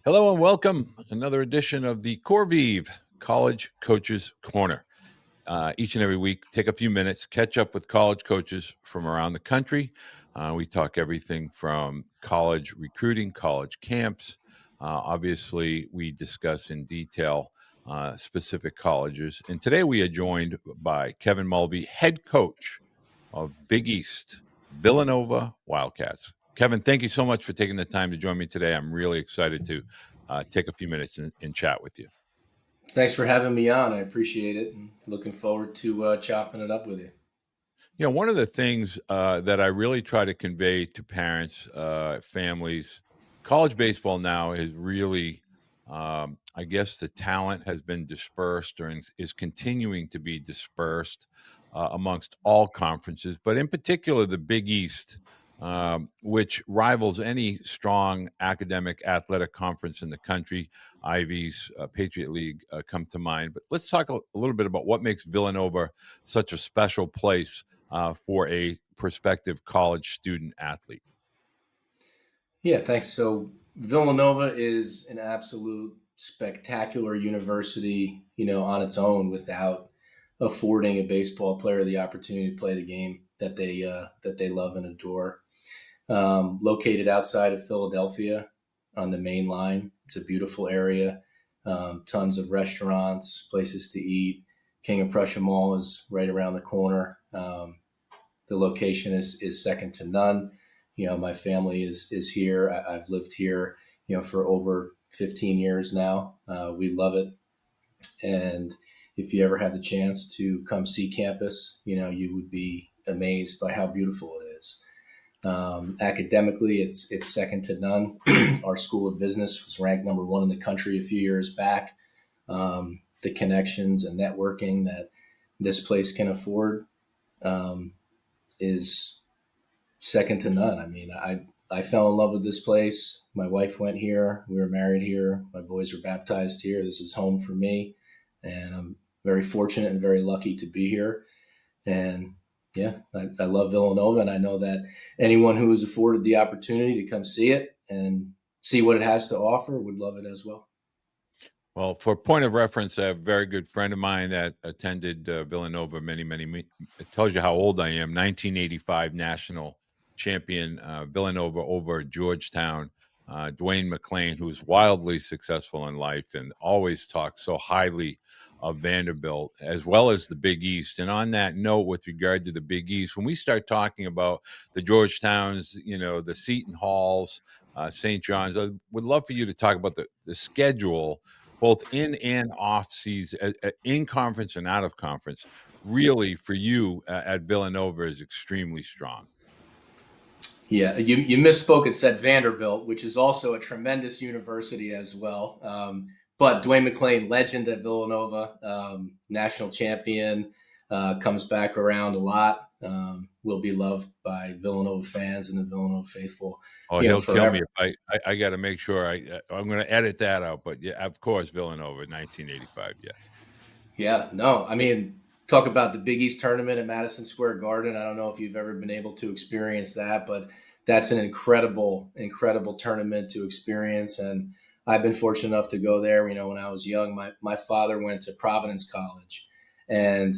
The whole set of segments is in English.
Hello and welcome. Another edition of the Corvive College Coaches Corner. Each and every week, take a few minutes, catch up with college coaches from around the country. We talk everything from college recruiting, college camps. Obviously, we discuss in detail specific colleges. And today we are joined by Kevin Mulvey, head coach of Big East Villanova Wildcats. Kevin, thank you so much for taking the time to join me today. I'm really excited to take a few minutes and chat with you. Thanks for having me on. I appreciate it, and looking forward to chopping it up with you. You know, one of the things that I really try to convey to parents, families, college baseball now is really, I guess, the talent has been dispersed or is continuing to be dispersed amongst all conferences, but in particular the Big East, which rivals any strong academic athletic conference in the country. Ivy's Patriot League come to mind. But let's talk a little bit about what makes Villanova such a special place for a prospective college student athlete. Yeah, thanks. So Villanova is an absolute spectacular university, on its own without affording a baseball player the opportunity to play the game that they love and adore. Located outside of Philadelphia on the main line, it's a beautiful area. Tons of restaurants, places to eat. King of Prussia Mall is right around the corner. The location is second to none. My family is here. I've lived here, for over 15 years now. We love it. And if you ever had the chance to come see campus, you would be amazed by how beautiful it is. Academically, it's second to none. Our School of Business was ranked number one in the country a few years back. The connections and networking that this place can afford is second to none. I mean, I fell in love with this place. My wife went here. We were married here. My boys were baptized here. This is home for me, and I'm very fortunate and very lucky to be here. And yeah, I love Villanova, and I know that anyone who is afforded the opportunity to come see it and see what it has to offer would love it as well. Well, for point of reference, a very good friend of mine that attended Villanova it tells you how old I am. 1985 national champion Villanova over Georgetown. Dwayne McClain, who's wildly successful in life and always talks so highly of Vanderbilt as well as the Big East. And on that note, with regard to the Big East, when we start talking about the Georgetowns, the Seton Halls, St. John's, I would love for you to talk about the schedule both in and off season, in conference and out of conference, really for you at Villanova is extremely strong. Yeah, you misspoke. It said Vanderbilt, which is also a tremendous university as well. But Dwayne McClain, legend at Villanova, national champion, comes back around a lot. Will be loved by Villanova fans and the Villanova faithful. Oh, he'll kill me Forever. if I got to make sure I'm going to edit that out. But yeah, of course, Villanova, 1985. Yes. Yeah, no, I mean, talk about the Big East tournament at Madison Square Garden. I don't know if you've ever been able to experience that, but that's an incredible, incredible tournament to experience. And I've been fortunate enough to go there. When I was young, my father went to Providence College, and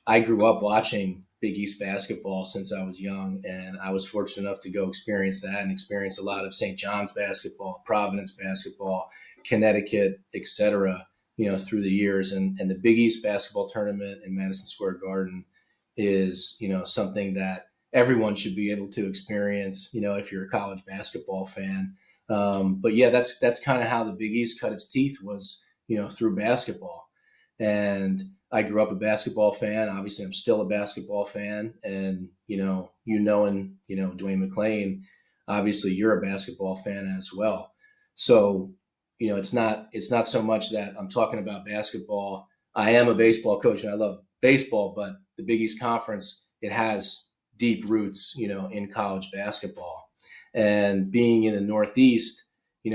I grew up watching Big East basketball since I was young. And I was fortunate enough to go experience that and experience a lot of St. John's basketball, Providence basketball, Connecticut, etc., through the years. And the Big East basketball tournament in Madison Square Garden is, something that everyone should be able to experience, if you're a college basketball fan. But yeah, that's kind of how the Big East cut its teeth was, through basketball. And I grew up a basketball fan. Obviously, I'm still a basketball fan. And, and Dwayne McClain, obviously you're a basketball fan as well. So it's not so much that I'm talking about basketball. I am a baseball coach and I love baseball, but the Big East Conference, it has deep roots, in college basketball. And being in the Northeast,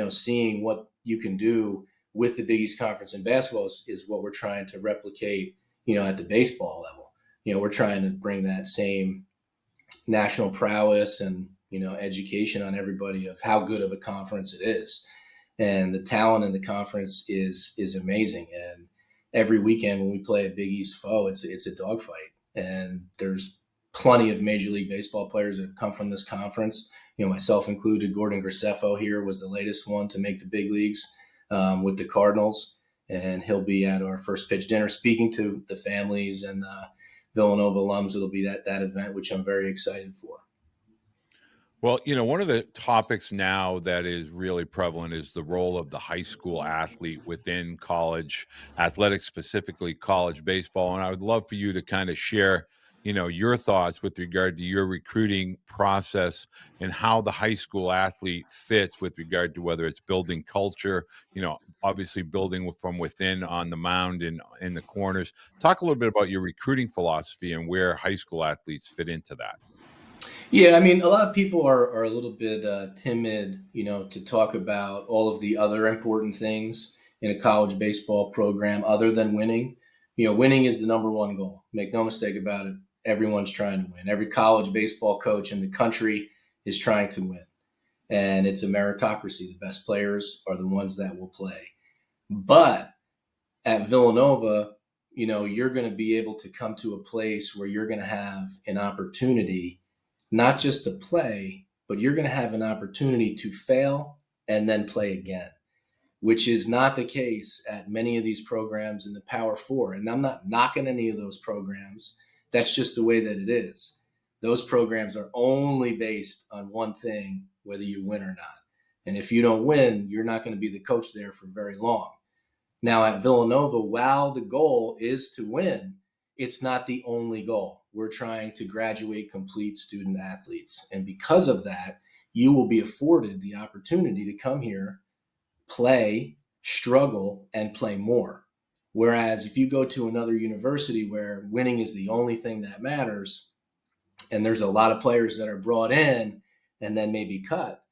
seeing what you can do with the Big East Conference in basketball is what we're trying to replicate, at the baseball level. We're trying to bring that same national prowess and, education on everybody of how good of a conference it is. and the talent in the conference is amazing. And every weekend when we play a Big East foe, it's a dogfight, and there's plenty of Major League Baseball players that have come from this conference. Myself included. Gordon Graceffo here was the latest one to make the big leagues with the Cardinals, and he'll be at our first pitch dinner speaking to the families and Villanova alums. It'll be that event, which I'm very excited for. Well, one of the topics now that is really prevalent is the role of the high school athlete within college athletics, specifically college baseball. And I would love for you to kind of share, your thoughts with regard to your recruiting process and how the high school athlete fits with regard to whether it's building culture, obviously building from within on the mound and in the corners. Talk a little bit about your recruiting philosophy and where high school athletes fit into that. Yeah, I mean, a lot of people are a little bit timid, to talk about all of the other important things in a college baseball program other than winning. Winning is the number one goal. Make no mistake about it. Everyone's trying to win. Every college baseball coach in the country is trying to win. And it's a meritocracy. The best players are the ones that will play. But at Villanova, you're going to be able to come to a place where you're going to have an opportunity not just to play, but you're going to have an opportunity to fail and then play again, which is not the case at many of these programs in the Power Four. And I'm not knocking any of those programs. That's just the way that it is. Those programs are only based on one thing, whether you win or not. And if you don't win, you're not going to be the coach there for very long. Now at Villanova, while the goal is to win, it's not the only goal. We're trying to graduate complete student athletes. And because of that, you will be afforded the opportunity to come here, play, struggle, and play more. Whereas if you go to another university where winning is the only thing that matters, and there's a lot of players that are brought in and then maybe cut,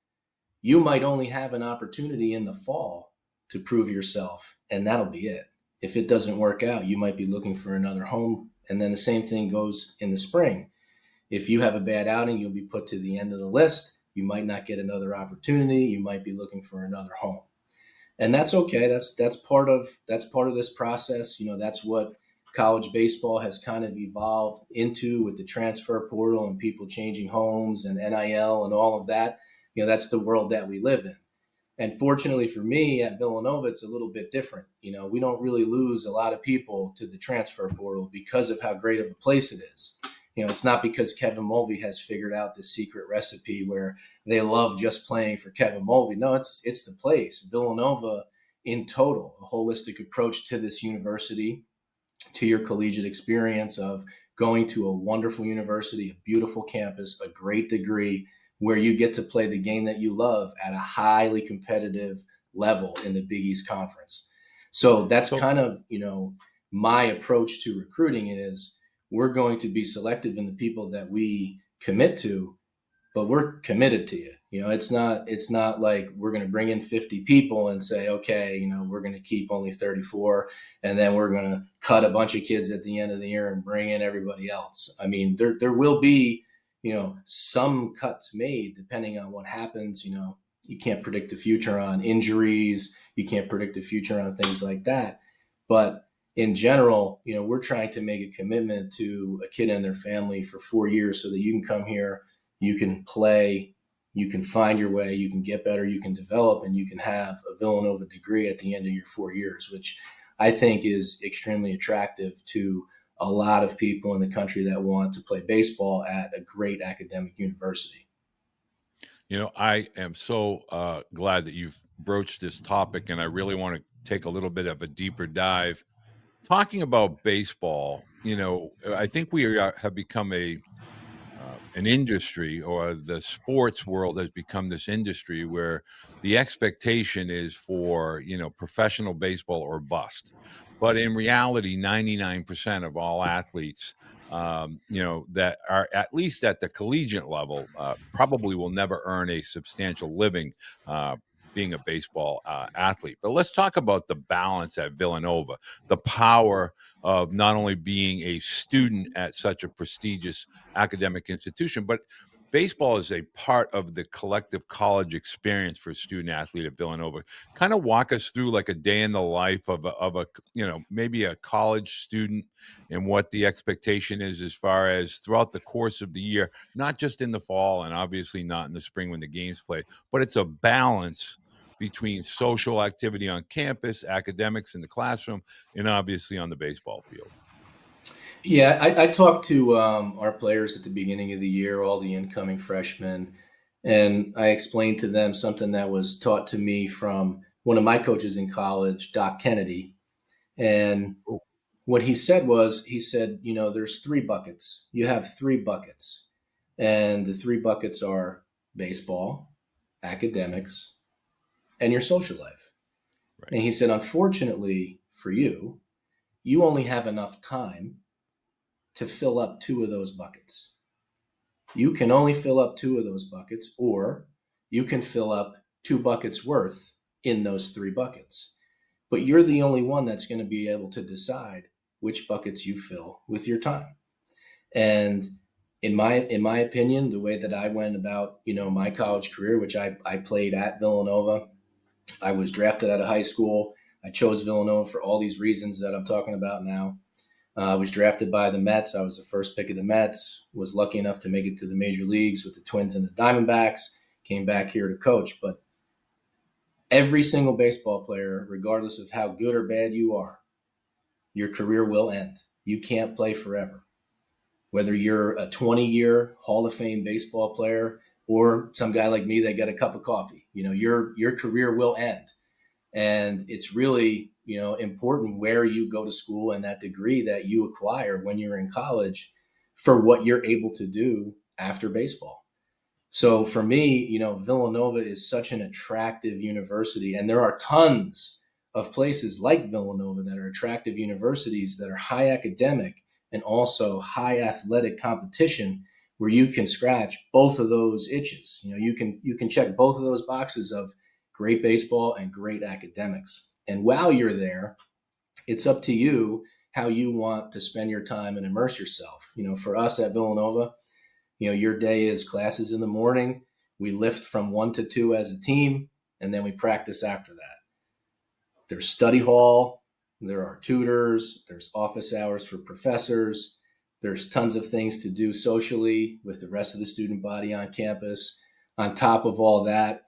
you might only have an opportunity in the fall to prove yourself, and that'll be it. If it doesn't work out, you might be looking for another home. And then the same thing goes in the spring. If you have a bad outing, you'll be put to the end of the list. You might not get another opportunity. You might be looking for another home. And that's okay. That's part of this process. That's what college baseball has kind of evolved into with the transfer portal and people changing homes and NIL and all of that. That's the world that we live in. And fortunately for me at Villanova, it's a little bit different. We don't really lose a lot of people to the transfer portal because of how great of a place it is. It's not because Kevin Mulvey has figured out the secret recipe where they love just playing for Kevin Mulvey. No, it's the place. Villanova in total, a holistic approach to this university, to your collegiate experience of going to a wonderful university, a beautiful campus, a great degree, where you get to play the game that you love at a highly competitive level in the Big East Conference. So that's kind of, my approach to recruiting is we're going to be selective in the people that we commit to, but we're committed to you. It's not like we're going to bring in 50 people and say, okay, we're going to keep only 34 and then we're going to cut a bunch of kids at the end of the year and bring in everybody else. I mean, there will be, some cuts made depending on what happens. You can't predict the future on injuries. You can't predict the future on things like that. But in general, we're trying to make a commitment to a kid and their family for 4 years so that you can come here, you can play, you can find your way, you can get better, you can develop, and you can have a Villanova degree at the end of your 4 years, which I think is extremely attractive to a lot of people in the country that want to play baseball at a great academic university. I am so glad that you've broached this topic, and I really want to take a little bit of a deeper dive. Talking about baseball, I think have become an industry, or the sports world has become this industry where the expectation is for professional baseball or bust. But in reality, 99% of all athletes, that are at least at the collegiate level, probably will never earn a substantial living being a baseball athlete. But let's talk about the balance at Villanova, the power of not only being a student at such a prestigious academic institution, but baseball is a part of the collective college experience for a student athlete at Villanova. Kind of walk us through like a day in the life of a maybe a college student, and what the expectation is as far as throughout the course of the year, not just in the fall and obviously not in the spring when the games play, but it's a balance between social activity on campus, academics in the classroom, and obviously on the baseball field. Yeah, I talked to our players at the beginning of the year, all the incoming freshmen, and I explained to them something that was taught to me from one of my coaches in college, Doc Kennedy. And Oh, what he said was, he said, there's three buckets. You have three buckets. And the three buckets are baseball, academics, and your social life. right. And he said, unfortunately for you, you only have enough time to fill up two of those buckets. You can only fill up two of those buckets, or you can fill up two buckets worth in those three buckets. But you're the only one that's going to be able to decide which buckets you fill with your time. And in my opinion, the way that I went about, my college career, which I played at Villanova, I was drafted out of high school. I chose Villanova for all these reasons that I'm talking about now. I was drafted by the Mets. I was the first pick of the Mets. Was lucky enough to make it to the major leagues with the Twins and the Diamondbacks. Came back here to coach. But every single baseball player, regardless of how good or bad you are, your career will end. You can't play forever. Whether you're a 20-year Hall of Fame baseball player or some guy like me that got a cup of coffee, your career will end. And it's really, important where you go to school and that degree that you acquire when you're in college for what you're able to do after baseball. So for me, Villanova is such an attractive university, and there are tons of places like Villanova that are attractive universities that are high academic and also high athletic competition, where you can scratch both of those itches. You can check both of those boxes of great baseball and great academics. And while you're there, it's up to you how you want to spend your time and immerse yourself. For us at Villanova, your day is classes in the morning. We lift from 1 to 2 as a team, and then we practice after that. There's study hall, there are tutors, there's office hours for professors, there's tons of things to do socially with the rest of the student body on campus. On top of all that,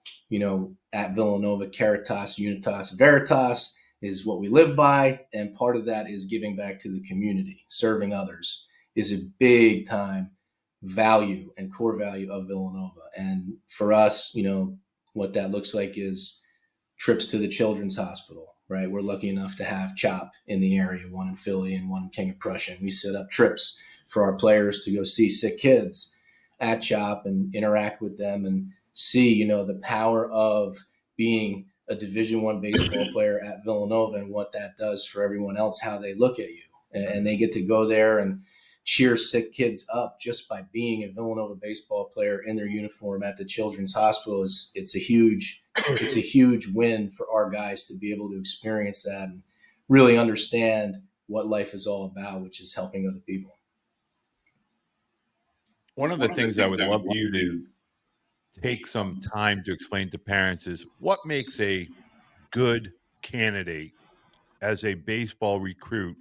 at Villanova, Caritas, Unitas, Veritas is what we live by, and part of that is giving back to the community. Serving others is a big time value and core value of Villanova. And for us, what that looks like is trips to the Children's Hospital, right? We're lucky enough to have CHOP in the area, one in Philly and one in King of Prussia. And we set up trips for our players to go see sick kids at CHOP and interact with them and see, the power of being a Division I baseball player at Villanova and what that does for everyone else, how they look at you. And they get to go there and cheer sick kids up just by being a Villanova baseball player in their uniform at the Children's Hospital. It's a huge win for our guys to be able to experience that and really understand what life is all about, which is helping other people. One of the things I would love you to take some time to explain to parents is what makes a good candidate as a baseball recruit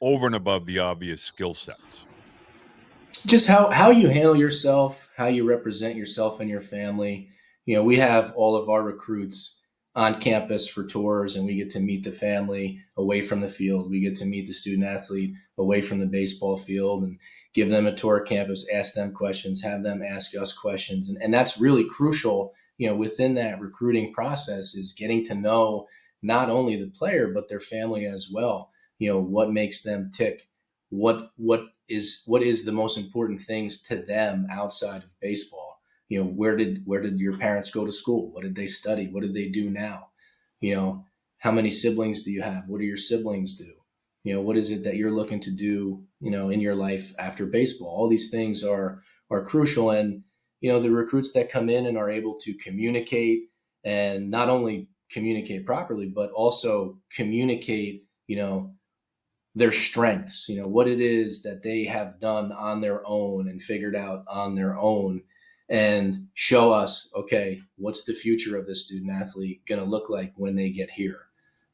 over and above the obvious skill sets. Just how you handle yourself, how you represent yourself and your family. We have all of our recruits on campus for tours, and we get to meet the family away from the field. We get to meet the student athlete away from the baseball field and give them a tour of campus, ask them questions, have them ask us questions. And that's really crucial, within that recruiting process, is getting to know not only the player, but their family as well. What makes them tick, what is the most important things to them outside of baseball. Where did your parents go to school? What did they study? What did they do now? How many siblings do you have? What do your siblings do? What is it that you're looking to do, in your life after baseball? All these things are crucial. And, the recruits that come in and are able to communicate, and not only communicate properly, but also communicate, their strengths, what it is that they have done on their own and figured out on their own, and show us, okay, what's the future of this student athlete going to look like when they get here?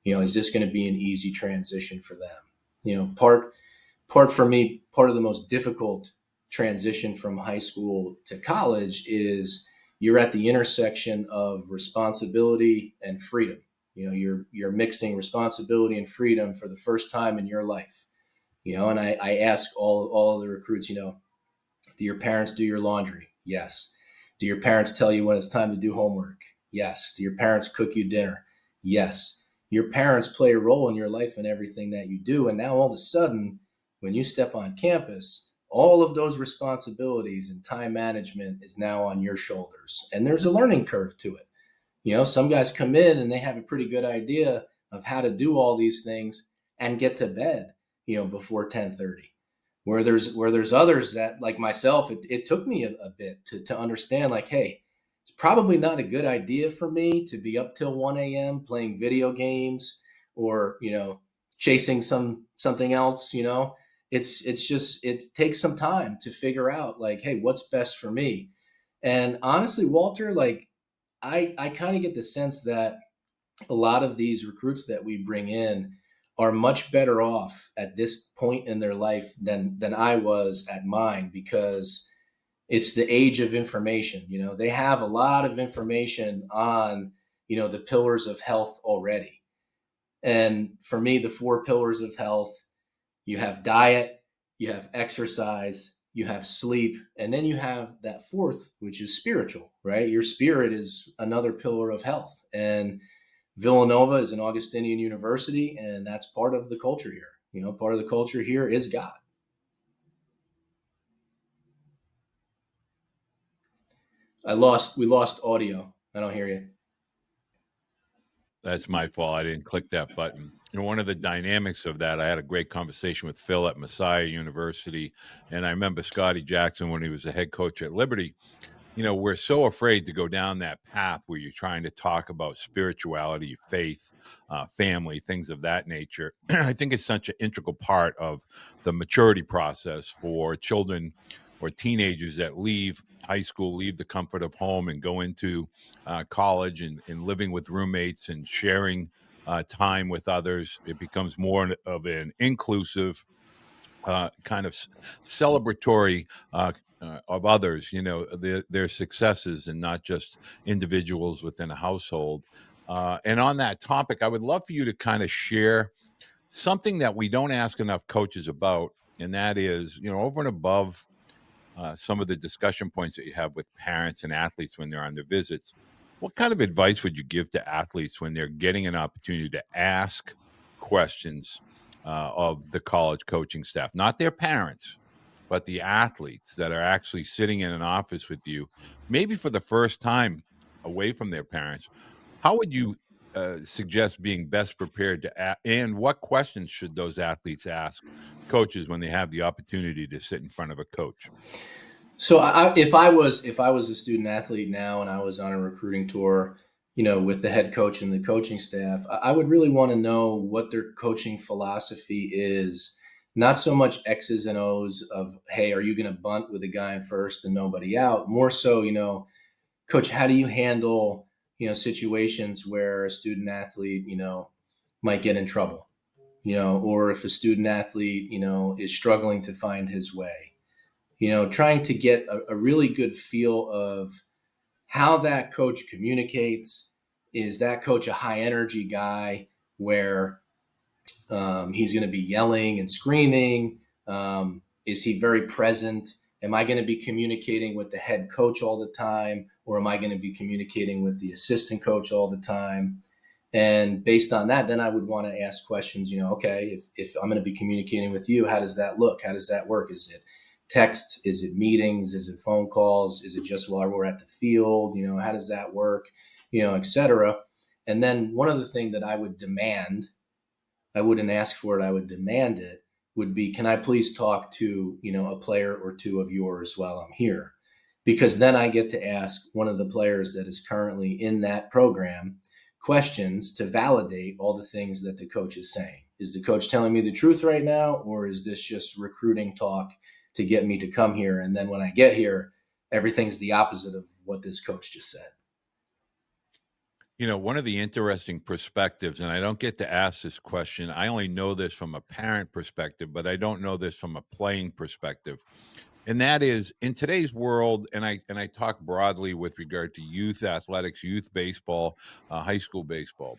Is this going to be an easy transition for them? Part for me, part of the most difficult transition from high school to college is you're at the intersection of responsibility and freedom. You're mixing responsibility and freedom for the first time in your life. And I ask all the recruits, do your parents do your laundry? Yes. Do your parents tell you when it's time to do homework? Yes. Do your parents cook you dinner? Yes. Your parents play a role in your life and everything that you do. And now all of a sudden, when you step on campus, all of those responsibilities and time management is now on your shoulders. And there's a learning curve to it. Some guys come in and they have a pretty good idea of how to do all these things and get to bed, before 10:30. Where there's others that, like myself, it took me a bit to understand, like, hey, it's probably not a good idea for me to be up till 1 a.m. playing video games or, chasing something else. It's just, it takes some time to figure out, like, hey, what's best for me. And honestly, Walter, like, I kind of get the sense that a lot of these recruits that we bring in are much better off at this point in their life than I was at mine, because it's the age of information. They have a lot of information on, the pillars of health already. And for me, the 4 pillars of health, you have diet, you have exercise, you have sleep, and then you have that 4th, which is spiritual, right? Your spirit is another pillar of health. And Villanova is an Augustinian university, and that's part of the culture here. Part of the culture here is God. We lost audio. I don't hear you. That's my fault. I didn't click that button. One of the dynamics of that, I had a great conversation with Phil at Messiah University. And I remember Scotty Jackson when he was a head coach at Liberty. We're so afraid to go down that path where you're trying to talk about spirituality, faith, family, things of that nature. I think it's such an integral part of the maturity process for children or teenagers that leave high school, leave the comfort of home, and go into college and living with roommates and sharing time with others. It becomes more of an inclusive kind of celebratory of others, their successes, and not just individuals within a household. And on that topic, I would love for you to kind of share something that we don't ask enough coaches about, and that is, over and above some of the discussion points that you have with parents and athletes when they're on their visits. What kind of advice would you give to athletes when they're getting an opportunity to ask questions of the college coaching staff, not their parents, but the athletes that are actually sitting in an office with you, maybe for the first time away from their parents? How would you suggest being best prepared to and what questions should those athletes ask coaches when they have the opportunity to sit in front of a coach? So if I was a student athlete now and I was on a recruiting tour, with the head coach and the coaching staff, I would really want to know what their coaching philosophy is. Not so much X's and O's of, hey, are you going to bunt with a guy in first and nobody out? More so, coach, how do you handle, situations where a student athlete, might get in trouble, or if a student athlete, is struggling to find his way, trying to get a really good feel of how that coach communicates. Is that coach a high energy guy where he's going to be yelling and screaming? Is he very present? Am I going to be communicating with the head coach all the time, or am I going to be communicating with the assistant coach all the time? And based on that, then I would want to ask questions, okay, if I'm going to be communicating with you, how does that look? How does that work? Is it text? Is it meetings? Is it phone calls? Is it just while we're at the field? How does that work? Et cetera. And then one other thing that I would demand, I wouldn't ask for it, I would demand it, would be, can I please talk to, a player or two of yours while I'm here? Because then I get to ask one of the players that is currently in that program questions to validate all the things that the coach is saying. Is the coach telling me the truth right now, or is this just recruiting talk to get me to come here? And then when I get here, everything's the opposite of what this coach just said. One of the interesting perspectives, and I don't get to ask this question, I only know this from a parent perspective, but I don't know this from a playing perspective. And that is in today's world, and I talk broadly with regard to youth athletics, youth baseball, high school baseball.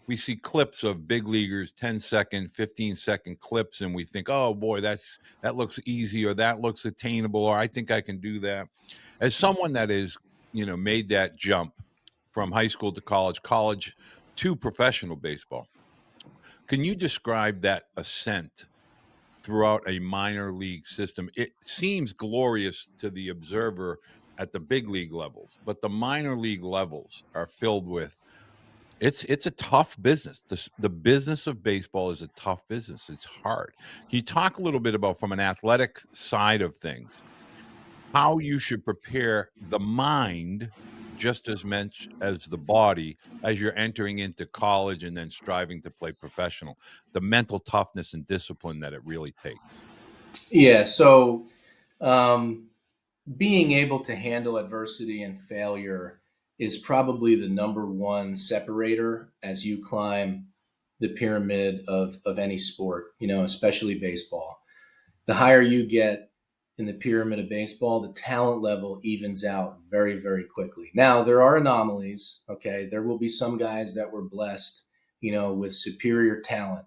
We see clips of big leaguers, 10-second, 15-second clips, and we think, oh boy, that looks easy, or that looks attainable, or I think I can do that. As someone that is, made that jump from high school to college to professional baseball, can you describe that ascent throughout a minor league system? It seems glorious to the observer at the big league levels, but the minor league levels are filled with it's a tough business. The business of baseball is a tough business. It's hard. Can you talk a little bit about, from an athletic side of things, how you should prepare the mind just as much as the body as you're entering into college and then striving to play professional, the mental toughness and discipline that it really takes? Yeah. So um, being able to handle adversity and failure is probably the number one separator as you climb the pyramid of any sport, especially baseball. The higher you get in the pyramid of baseball, the talent level evens out very, very quickly. Now, there are anomalies, okay? There will be some guys that were blessed, with superior talent.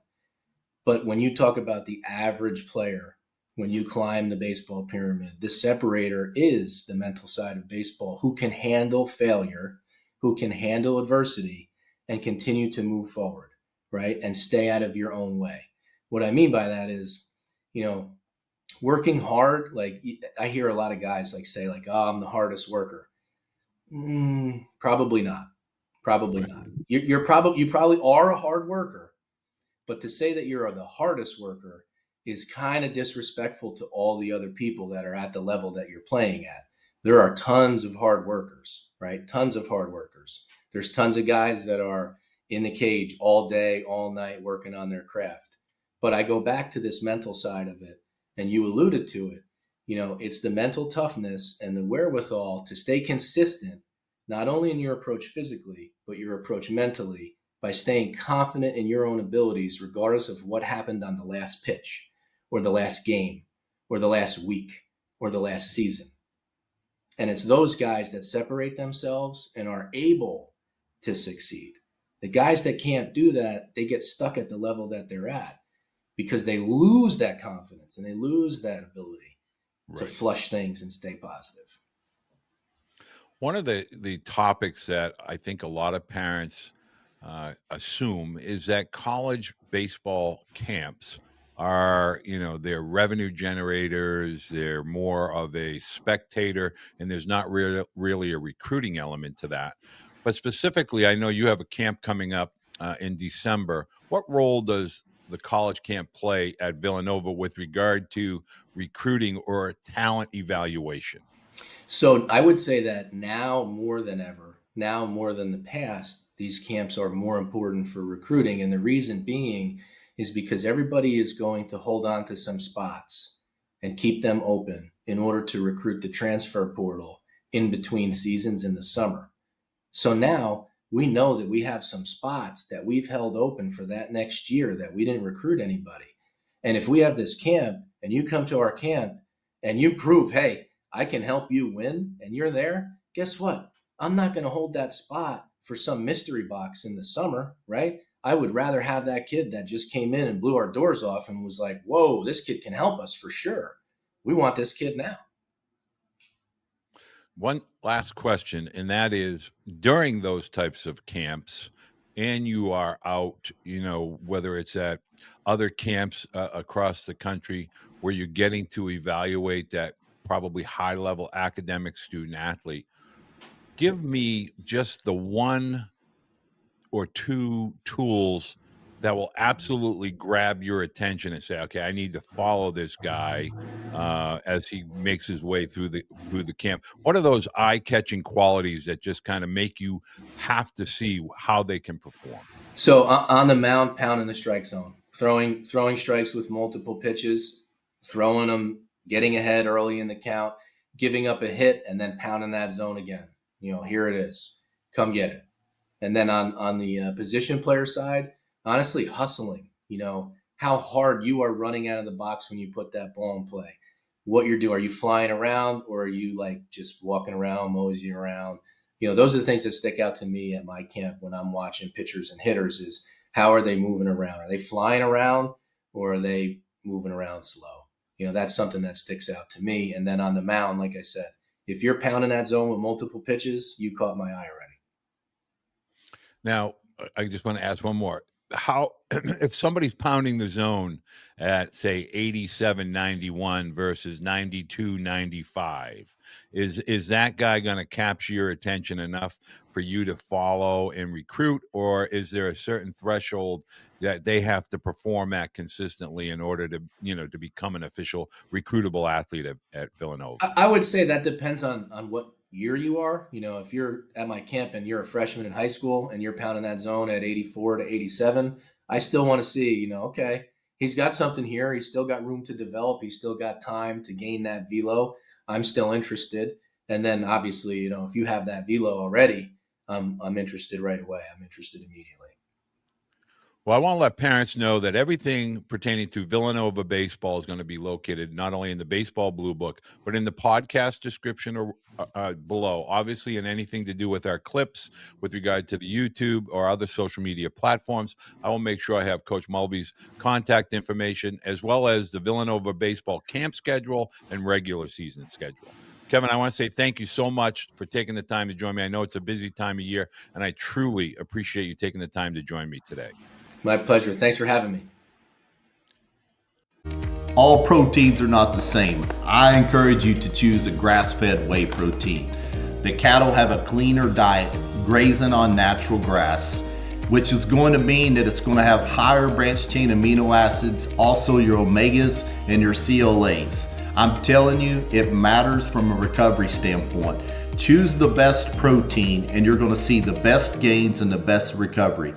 But when you talk about the average player, when you climb the baseball pyramid, the separator is the mental side of baseball, who can handle failure, who can handle adversity, and continue to move forward, right? And stay out of your own way. What I mean by that is, working hard. Like, I hear a lot of guys say oh, I'm the hardest worker. Probably not. Probably Right. not. You probably are a hard worker, but to say that you're the hardest worker is kind of disrespectful to all the other people that are at the level that you're playing at. There are tons of hard workers, right? Tons of hard workers. There's tons of guys that are in the cage all day, all night, working on their craft. But I go back to this mental side of it, and you alluded to it. It's the mental toughness and the wherewithal to stay consistent, not only in your approach physically, but your approach mentally, by staying confident in your own abilities, regardless of what happened on the last pitch, or the last game, or the last week, or the last season. And it's those guys that separate themselves and are able to succeed. The guys that can't do that, they get stuck at the level that they're at because they lose that confidence and they lose that ability to Right. flush things and stay positive. One of the topics that I think a lot of parents assume is that college baseball camps are, they're revenue generators. They're more of a spectator, and there's not really a recruiting element to that. But specifically, I know you have a camp coming up in December. What role does the college camp play at Villanova with regard to recruiting or talent evaluation? So I would say that now more than ever, now more than the past, these camps are more important for recruiting. And the reason being is because everybody is going to hold on to some spots and keep them open in order to recruit the transfer portal in between seasons in the summer. So now we know that we have some spots that we've held open for that next year that we didn't recruit anybody. And if we have this camp and you come to our camp and you prove, hey, I can help you win, and you're there, guess what? I'm not going to hold that spot for some mystery box in the summer, right? I would rather have that kid that just came in and blew our doors off and was like, whoa, this kid can help us for sure. We want this kid now. One last question, and that is, during those types of camps, and you are out, whether it's at other camps across the country where you're getting to evaluate that probably high level academic student athlete, give me just the one or two tools that will absolutely grab your attention and say, okay, I need to follow this guy as he makes his way through the camp. What are those eye-catching qualities that just kind of make you have to see how they can perform? So on the mound, pounding the strike zone, throwing strikes with multiple pitches, throwing them, getting ahead early in the count, giving up a hit, and then pounding that zone again. Here it is. Come get it. And then on the position player side, honestly, hustling. How hard you are running out of the box when you put that ball in play. What you're doing. Are you flying around, or are you like just walking around, moseying around? Those are the things that stick out to me at my camp when I'm watching pitchers and hitters is how are they moving around? Are they flying around, or are they moving around slow? That's something that sticks out to me. And then on the mound, like I said, if you're pounding that zone with multiple pitches, you caught my eye already. Now, I just want to ask one more. How, if somebody's pounding the zone at say 87-91 versus 92-95, is that guy going to capture your attention enough for you to follow and recruit, or is there a certain threshold that they have to perform at consistently in order to to become an official recruitable athlete at Villanova? I would say that depends on what year you are. If you're at my camp and you're a freshman in high school and you're pounding that zone at 84 to 87, I still want to see, okay, he's got something here. He's still got room to develop. He's still got time to gain that velo. I'm still interested. And then obviously, if you have that velo already, I'm interested right away. I'm interested immediately. Well, I want to let parents know that everything pertaining to Villanova baseball is going to be located not only in the Baseball Blue Book, but in the podcast description or below. Obviously, in anything to do with our clips with regard to the YouTube or other social media platforms, I will make sure I have Coach Mulvey's contact information, as well as the Villanova baseball camp schedule and regular season schedule. Kevin, I want to say thank you so much for taking the time to join me. I know it's a busy time of year, and I truly appreciate you taking the time to join me today. My pleasure. Thanks for having me. All proteins are not the same. I encourage you to choose a grass-fed whey protein. The cattle have a cleaner diet, grazing on natural grass, which is going to mean that it's going to have higher branched chain amino acids, also your omegas and your CLAs. I'm telling you, it matters from a recovery standpoint. Choose the best protein and you're going to see the best gains and the best recovery.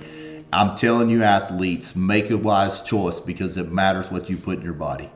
I'm telling you, athletes, make a wise choice because it matters what you put in your body.